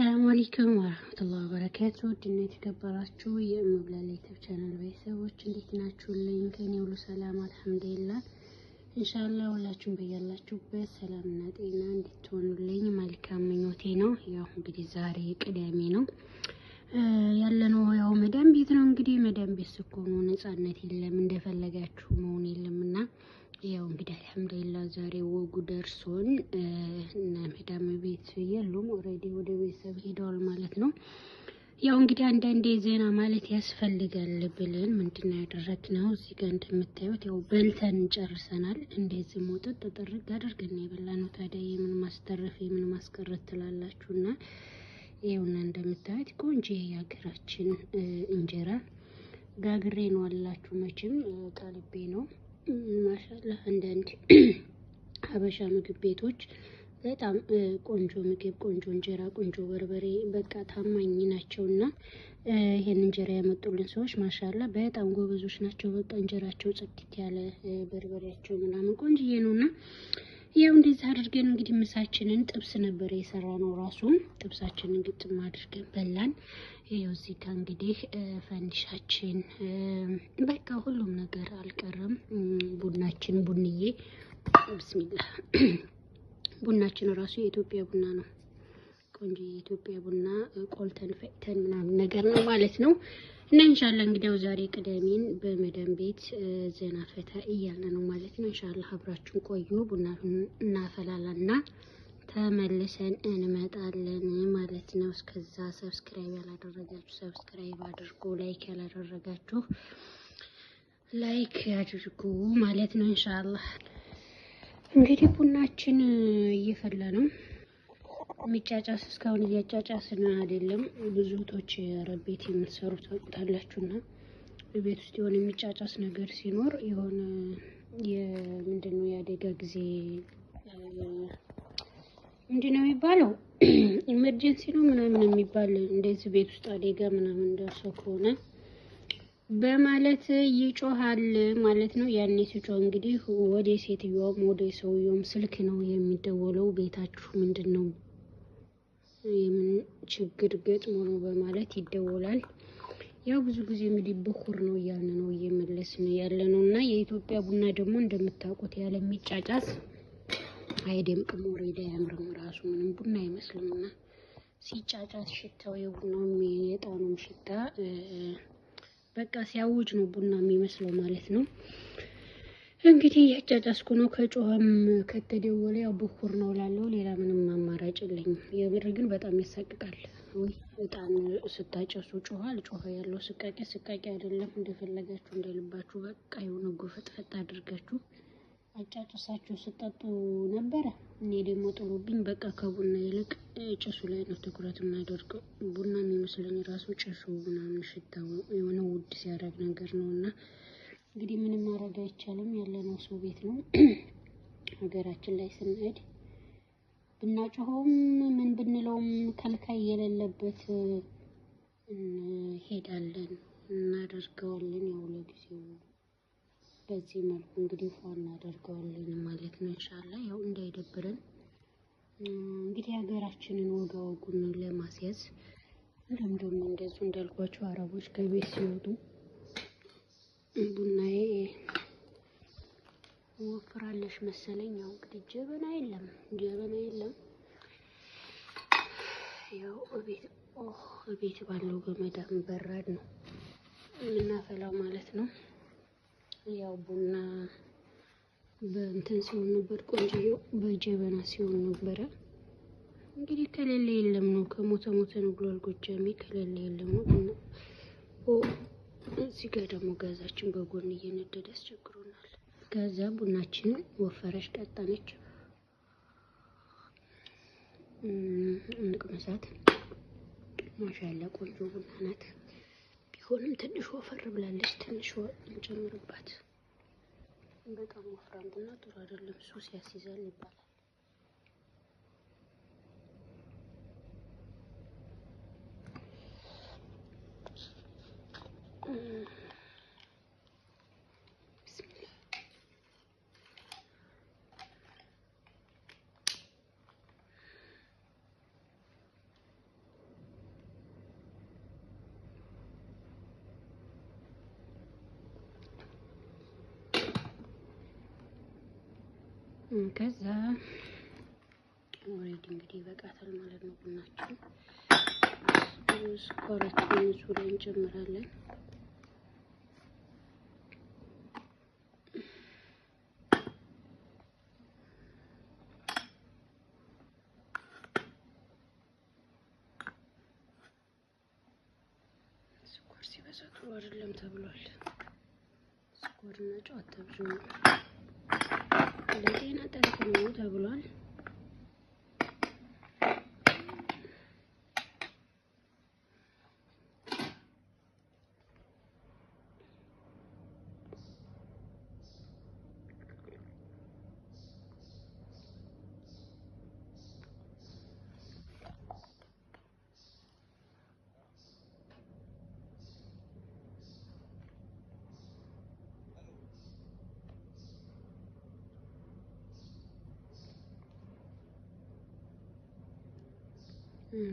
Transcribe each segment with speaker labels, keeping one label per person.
Speaker 1: السلام عليكم ورحمة الله وبركاته. دنيا تكبراتشو የእምብላል ዩቲዩብ ቻናል ቤተሰቦች እንዴት ናችሁልኝ? ከኔ ሁሉ ሰላም አልሐምዱሊላህ። ኢንሻአላህ ሁላችሁም በያላችሁበት ሰላምና ጤና እንድትሆኑልኝ መልካም ምኞቴ ነው። ያው እንግዲህ ዛሬ ቅዳሜ ነው ያለነው ያው መዳም ቤት ነው። እንግዲህ መዳም ቤት ስትሆኑ ነፃነት የለም እንደፈለጋችሁ መሆን የለምና ያው እንግዲህ አልሐምዱሊላህ ዛሬ ወጉ ደርሶን እና መዳም ቤት የሉም ኦሬዲ ወደ ቤተሰብ ሄደዋል ማለት ነው። ያው እንግዲህ አንዳንዴ ዜና ማለት ያስፈልጋል ብለን ምንድነው ያደረግነው እዚህ ጋር እንደምታዩት ያው በልተን ጨርሰናል። እንደዚህ ሞጥጥ ተጠርግ አድርገን የበላነው ታዲያ የምን ማስተረፍ የምን ማስቀረት ትላላችሁና ይኸውና እንደምታዩት ቆንጆ የሀገራችን እንጀራ ጋግሬ ነው አላችሁ መቼም ቀልቤ ነው ማሻአላህ። አንዳንድ ሀበሻ ምግብ ቤቶች በጣም ቆንጆ ምግብ ቆንጆ እንጀራ ቆንጆ በርበሬ በቃ ታማኝ ናቸውና ይሄን እንጀራ ያመጡልን ሰዎች ማሻአላህ በጣም ጎበዞች ናቸው። በቃ እንጀራቸው ጽድት ያለ በርበሬያቸው ምናምን ቆንጆዬ ነውና ያው እንደዚህ አድርገን እንግዲህ ምሳችንን ጥብስ ነበር የሰራነው ራሱ ጥብሳችንን ግጥም አድርገን በላን። ይሄው እዚህ ጋር እንግዲህ ፈንዲሻችን በቃ ሁሉም ነገር አልቀረም። ቡናችን ቡንዬ ቢስሚላህ ቡናችን ራሱ የኢትዮጵያ ቡና ነው። ቆንጆ የኢትዮጵያ ቡና ቆልተን ፈጭተን ምናምን ነገር ነው ማለት ነው። እና ኢንሻአላህ እንግዲህ ዛሬ ቅዳሜን በመዳም ቤት ዘና ፈታ እያለ ነው ማለት ነው። ኢንሻአላህ አብራችሁን ቆዩ። ቡና እናፈላለንና ተመልሰን እንመጣለን ማለት ነው። እስከዛ ሰብስክራይብ ያላደረጋችሁ ሰብስክራይብ አድርጉ፣ ላይክ ያላደረጋችሁ ላይክ አድርጉ ማለት ነው። ኢንሻአላህ እንግዲህ ቡናችን እየፈላ ነው። የሚጫጫስ እስካሁን እያጫጫስን አይደለም። ብዙ ቶች አረብ ቤት የምትሰሩት ታውቁታላችሁና ቤት ውስጥ የሆነ የሚጫጫስ ነገር ሲኖር የሆነ ምንድነው የአደጋ ጊዜ ምንድነው የሚባለው ኢመርጀንሲ ነው ምናምን የሚባል እንደዚህ ቤት ውስጥ አደጋ ምናምን ደርሶ ከሆነ በማለት ይጮሃል ማለት ነው። ያኔ ሲጮህ እንግዲህ ወደ ሴትዮዋም ወደ ሰውየውም ስልክ ነው የሚደወለው። ቤታችሁ ምንድነው የምን ችግር ገጥሞ ነው በማለት ይደወላል። ያው ብዙ ጊዜ እንግዲህ በኩር ነው ያንን ነው እየመለስን ያለነውና የኢትዮጵያ ቡና ደግሞ እንደምታውቁት ያለ የሚጫጫስ አይደምቅም፣ ወሬዳ ያምርም ራሱ ምንም ቡና አይመስልምና ሲጫጫስ ሽታው የቡናው የጣኑም ሽታ በቃ ሲያውጅ ነው ቡና የሚመስለው ማለት ነው። እንግዲህ ያጫጫስኩ ነው ከጮህም ከተደወለ ያው በኩር ነው ላለው ሌላ ምንም አማራጭ የለኝም። የምር ግን በጣም ያሳቅቃል። ወይ እጣን ስታጨሱ ጮሃል ጮህ ያለው ስቃቂ አይደለም። እንደፈለጋችሁ እንደልባችሁ በቃ የሆነ ጎፈጥፈጥ አድርጋችሁ አጫጭሳችሁ ስጠጡ ነበረ። እኔ ደግሞ ጥሎብኝ በቃ ከቡና ይልቅ ጭሱ ላይ ነው ትኩረት የማደርገው። ቡና የሚመስለኝ ራሱ ጭሱ ምናምን ሽታው የሆነ ውድ ሲያደርግ ነገር ነውና እንግዲህ ምንም ማድረግ አይቻልም። ያለነው ሰው ቤት ነው። ሀገራችን ላይ ስንሄድ ብናጮኸውም ምን ብንለውም ከልካይ የሌለበት እንሄዳለን እናደርገዋለን። ያው ለጊዜው በዚህ መልኩ እንግዲህ ፏ እናደርገዋለን ማለት ነው። ኢንሻአላህ ያው እንዳይደብረን እንግዲህ ሀገራችንን ወጉን ለማስያዝ እንደም እንደዚህ እንዳልኳችሁ አረቦች ከቤት ሲወጡ ቡናዬ ወፍራለሽ መሰለኝ። ያው እንግዲህ ጀበና የለም ያው ቤት ባለው በመዳም በራድ ነው የምናፈላው ማለት ነው። ያው ቡና በእንትን ሲሆን ነበር ቆንጆ በጀበና ሲሆን ነበር። እንግዲህ ከሌለ የለም ነው ከሞተ ነው ብሏል ጎጃሜ። ከሌለ የለም ነው ቡና። እዚህ ጋር ደግሞ ጋዛችን በጎን እየነደደ አስቸግሮናል። ከዛ ቡናችን ወፈረሽ ቀጣነች እንቅመሳት። ማሻአላ ቆንጆ ቡና ናት። ቢሆንም ትንሽ ወፈር ብላለች። ትንሽ እንጨምርባት። በጣም ወፍራም ቡና ጥሩ አይደለም፣ ሱስ ያስይዛል ይባላል። ከዛ ኦሬዲ እንግዲህ ይበቃታል ማለት ነው። ቡናችን ስኳራችንን እዚሁ ላይ እንጨምራለን። ስኳር ሲበዛ ጥሩ አይደለም ተብሏል። ስኳርና ጨው አታብዙ፣ ለጤና ጠንቅ ነው ተብሏል።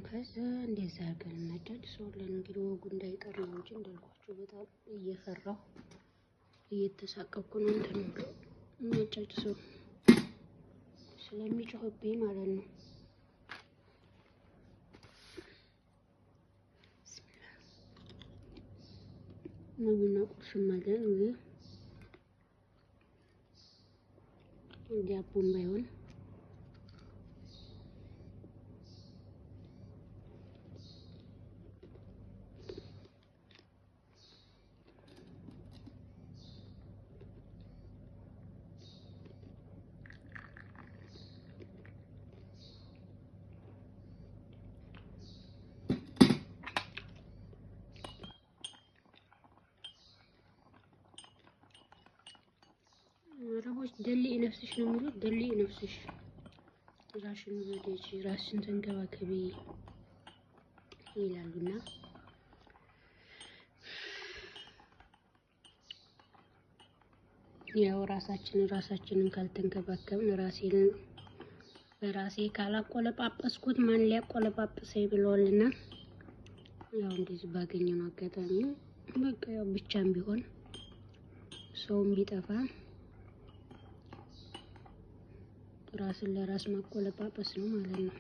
Speaker 1: ከዛ እንደዛ አድርገን እናጫጭሰዋለን። እንግዲህ ወጉ እንዳይቀር ነው እንጂ እንዳልኳችሁ በጣም እየፈራሁ እየተሳቀቅኩ ነው እንትን የሚያጫጭሰው ስለሚጮህብኝ ማለት ነው። ቡና ቁርስም አለን ዳቦም ባይሆን አረቦች ደልይ ነፍስሽ ነው የሚሉት። ደልይ ነፍስሽ፣ ራስሽን ውደጂ፣ ራስሽን ተንከባከቢ ይላሉና ያው ራሳችንን ካልተንከባከብን በራሴ ካላቆለጳጰስኩት ማን ሊያቆለጳጵሰኝ ብለዋልና ያው እንደዚህ ባገኘነው አጋጣሚ በቃ ያው ብቻም ቢሆን ሰውም ቢጠፋ ራስን ለራስ ማቆለጳጰስ ነው ማለት ነው።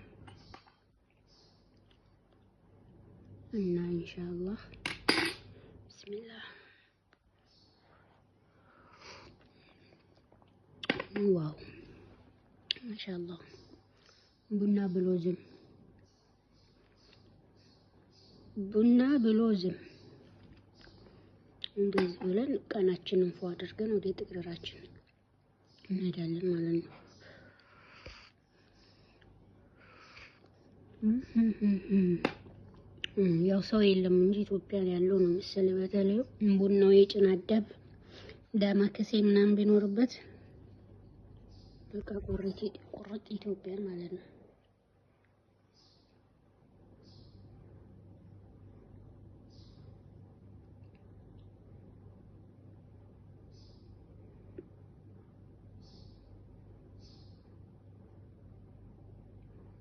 Speaker 1: እና ኢንሻአላህ ቢስሚላህ ዋው ማሻአላህ ቡና ብሎ ዝም እንደዚህ ብለን ቀናችንን ፏ አድርገን ወደ ጥቅራችን እንሄዳለን ማለት ነው። ያው ሰው የለም እንጂ ኢትዮጵያ ያለው ነው መሰለኝ። በተለይ ቡናው የጭናዳብ ዳማከሴ ምናምን ቢኖርበት በቃ ቁርጥ ኢትዮጵያ ማለት ነው።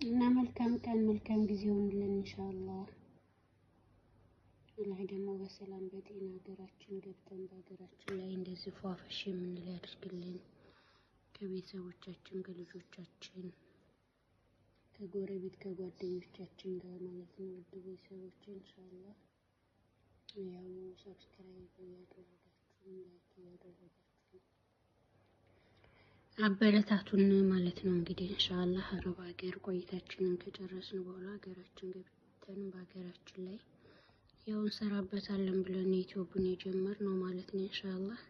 Speaker 1: እና መልካም ቀን መልካም ጊዜ ሆነልን ኢንሻአላህ። አላህ ደግሞ በሰላም በጤና ሀገራችን ገብተን በሀገራችን ላይ እንደዚህ ፏፈሽ የምንል ያድርግልን። ከቤተሰቦቻችን ከልጆቻችን ከጎረቤት ከጓደኞቻችን ጋር ማለት ነው። ውድ ቤተሰቦች ኢንሻአላህ ያው ሰብስክራይብ እያደረጋችሁ ላይክ እያደረጋችሁ አበረታቱን ማለት ነው። እንግዲህ ኢንሻአላህ አረብ ሀገር ቆይታችንን ከጨረስን በኋላ ሀገራችን ገብተን በሀገራችን ላይ ያው እንሰራበታለን ብለን ዩቲዩብን የጀመርነው ማለት ነው። ኢንሻአላህ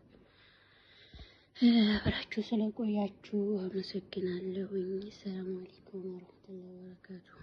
Speaker 1: አብራችሁ ስለቆያችሁ አመሰግናለሁኝ። ሰላም አለይኩም ወራህመቱላሂ ወበረካቱሁ።